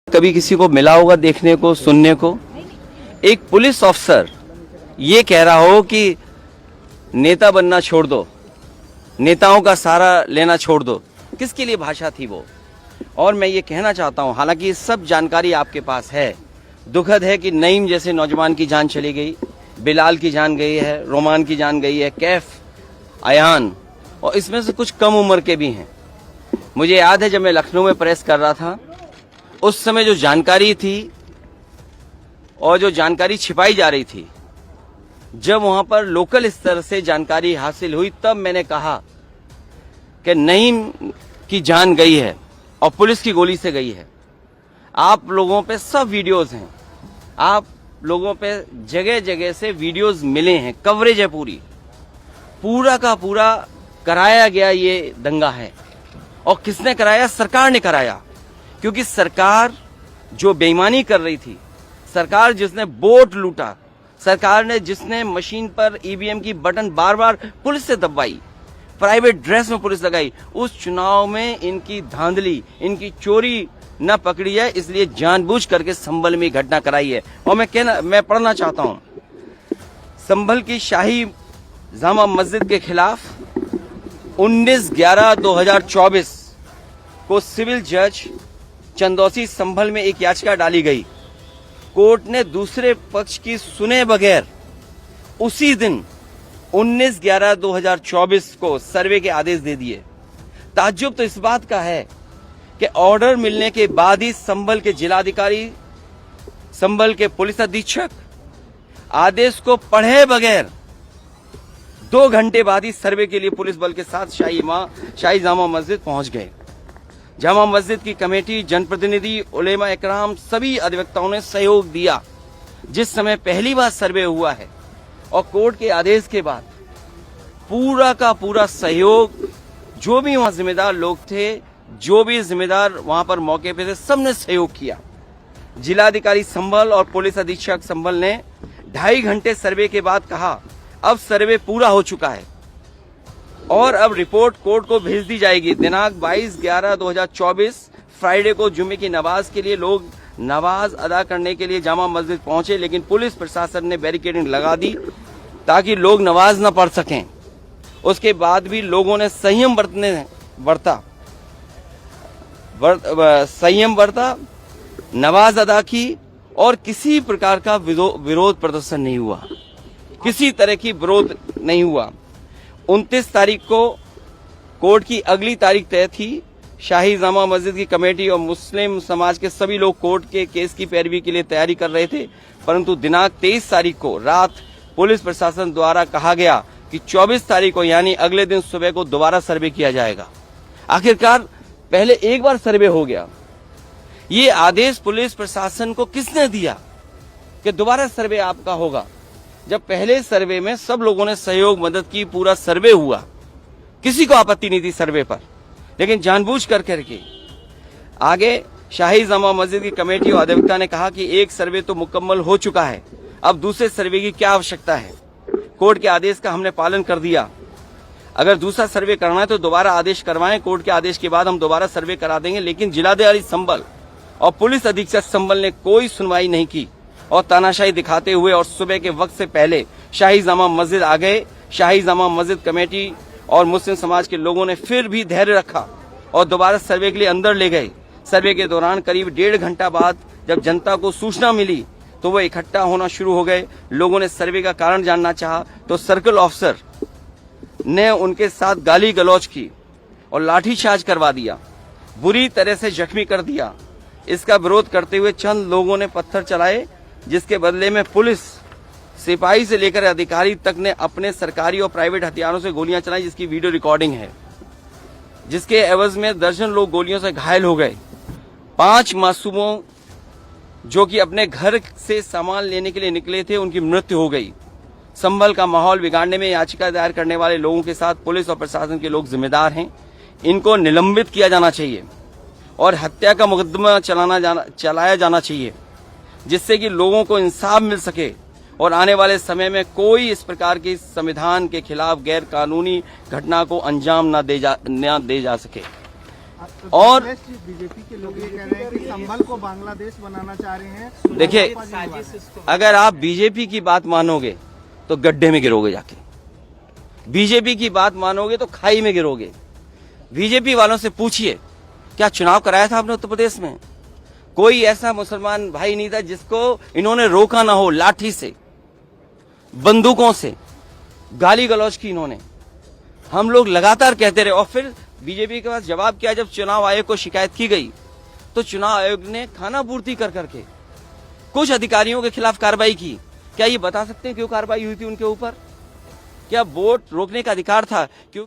कभी किसी को मिला होगा देखने को, सुनने को, एक पुलिस ऑफिसर ये कह रहा हो कि नेता बनना छोड़ दो, नेताओं का सहारा लेना छोड़ दो। किसके लिए भाषा थी वो? और मैं ये कहना चाहता हूं, हालांकि सब जानकारी आपके पास है, दुखद है कि नईम जैसे नौजवान की जान चली गई, बिलाल की जान गई है, रोमान की जान गई है, कैफ, अयान, और इसमें से कुछ कम उम्र के भी हैं। मुझे याद है जब मैं लखनऊ में प्रेस कर रहा था, उस समय जो जानकारी थी और जो जानकारी छिपाई जा रही थी, जब वहां पर लोकल स्तर से जानकारी हासिल हुई, तब मैंने कहा कि नईम की जान गई है और पुलिस की गोली से गई है। आप लोगों पे सब वीडियोस हैं, आप लोगों पे जगह जगह से वीडियोस मिले हैं, कवरेज है, पूरा का पूरा कराया गया ये दंगा है। और किसने कराया? सरकार ने कराया, क्योंकि सरकार जो बेईमानी कर रही थी, सरकार जिसने वोट लूटा, सरकार ने जिसने मशीन पर ईवीएम की बटन बार बार पुलिस से दबाई, प्राइवेट ड्रेस में पुलिस लगाई, उस चुनाव में इनकी धांधली, इनकी चोरी न पकड़ी है, इसलिए जानबूझ करके संभल में घटना कराई है। और मैं पढ़ना चाहता हूं, संभल की शाही जामा मस्जिद के खिलाफ 19/11/2024 को सिविल जज चंदौसी संभल में एक याचिका डाली गई। कोर्ट ने दूसरे पक्ष की सुने बगैर उसी दिन 19/11/2024 को सर्वे के आदेश दे दिए। ताज्जुब तो इस बात का है कि ऑर्डर मिलने के बाद ही संभल के जिलाधिकारी, संभल के पुलिस अधीक्षक आदेश को पढ़े बगैर 2 घंटे बाद ही सर्वे के लिए पुलिस बल के साथ शाही जामा मस्जिद पहुंच गए। जामा मस्जिद की कमेटी, जनप्रतिनिधि, उलेमा इकराम, सभी अधिवक्ताओं ने सहयोग दिया। जिस समय पहली बार सर्वे हुआ है और कोर्ट के आदेश के बाद पूरा का पूरा सहयोग, जो भी वहां जिम्मेदार लोग थे, जो भी जिम्मेदार वहां पर मौके पे थे, सबने सहयोग किया। जिलाधिकारी संभल और पुलिस अधीक्षक संभल ने 2.5 घंटे सर्वे के बाद कहा, अब सर्वे पूरा हो चुका है और अब रिपोर्ट कोर्ट को भेज दी जाएगी। दिनांक 22/11/2024 फ्राइडे को जुम्मे की नमाज के लिए लोग नमाज अदा करने के लिए जामा मस्जिद पहुंचे, लेकिन पुलिस प्रशासन ने बैरिकेडिंग लगा दी ताकि लोग नमाज न पढ़ सकें। उसके बाद भी लोगों ने संयम बरता, नमाज अदा की और किसी प्रकार का विरोध प्रदर्शन नहीं हुआ, किसी तरह की विरोध नहीं हुआ। 29 तारीख को कोर्ट की अगली तारीख तय थी। शाही जामा मस्जिद की कमेटी और मुस्लिम समाज के सभी लोग कोर्ट के केस की पैरवी के लिए तैयारी कर रहे थे, परंतु दिनांक 23 तारीख को रात पुलिस प्रशासन द्वारा कहा गया कि 24 तारीख को यानी अगले दिन सुबह को दोबारा सर्वे किया जाएगा। आखिरकार पहले एक बार सर्वे हो गया, ये आदेश पुलिस प्रशासन को किसने दिया कि दोबारा सर्वे आपका होगा, जब पहले सर्वे में सब लोगों ने सहयोग मदद की, पूरा सर्वे हुआ, किसी को आपत्ति नहीं थी सर्वे पर, लेकिन जानबूझ करके आगे शाही जामा मस्जिद की कमेटी और अधिवक्ता ने कहा कि एक सर्वे तो मुकम्मल हो चुका है, अब दूसरे सर्वे की क्या आवश्यकता है। कोर्ट के आदेश का हमने पालन कर दिया, अगर दूसरा सर्वे करना है तो दोबारा आदेश करवाएं, कोर्ट के आदेश के बाद हम दोबारा सर्वे करा देंगे। लेकिन जिलाधिकारी संभल और पुलिस अधीक्षक संभल ने कोई सुनवाई नहीं की और तानाशाही दिखाते हुए और सुबह के वक्त से पहले शाही जामा मस्जिद आ गए। शाही जामा मस्जिद कमेटी और मुस्लिम समाज के लोगों ने फिर भी धैर्य रखा और दोबारा सर्वे के लिए अंदर ले गए। सर्वे के दौरान करीब 1.5 घंटा बाद जब जनता को सूचना मिली तो वो इकट्ठा होना शुरू हो गए। लोगों ने सर्वे का कारण जानना चाहा तो सर्कल ऑफिसर ने उनके साथ गाली गलौज की और लाठीचार्ज करवा दिया, बुरी तरह से जख्मी कर दिया। इसका विरोध करते हुए चंद लोगों ने पत्थर चलाए, जिसके बदले में पुलिस, सिपाही से लेकर अधिकारी तक ने अपने सरकारी और प्राइवेट हथियारों से गोलियां चलाई, जिसकी वीडियो रिकॉर्डिंग है, जिसके एवज में दर्जन लोग गोलियों से घायल हो गए। 5 मासूमों जो कि अपने घर से सामान लेने के लिए निकले थे, उनकी मृत्यु हो गई। संभल का माहौल बिगाड़ने में याचिका दायर करने वाले लोगों के साथ पुलिस और प्रशासन के लोग जिम्मेदार हैं। इनको निलंबित किया जाना चाहिए और हत्या का मुकदमा चलाया जाना चाहिए, जिससे कि लोगों को इंसाफ मिल सके और आने वाले समय में कोई इस प्रकार की संविधान के खिलाफ गैर कानूनी घटना को अंजाम न दे जा सके। और बीजेपी के लोग ये कह रहे हैं कि संभल को बांग्लादेश बनाना चाह रहे हैं। देखिए, अगर आप बीजेपी की बात मानोगे तो गड्ढे में गिरोगे जाके, बीजेपी की बात मानोगे तो खाई में गिरोगे। बीजेपी वालों से पूछिए, क्या चुनाव कराया था आपने उत्तर प्रदेश में? कोई ऐसा मुसलमान भाई नहीं था जिसको इन्होंने रोका ना हो। लाठी से, बंदूकों से गाली गलौज की इन्होंने। हम लोग लगातार कहते रहे और फिर बीजेपी के पास जवाब किया। जब चुनाव आयोग को शिकायत की गई तो चुनाव आयोग ने खाना पूर्ति कर करके कुछ अधिकारियों के खिलाफ कार्रवाई की। क्या ये बता सकते हैं क्यों कार्रवाई हुई थी उनके ऊपर? क्या वोट रोकने का अधिकार था? क्यों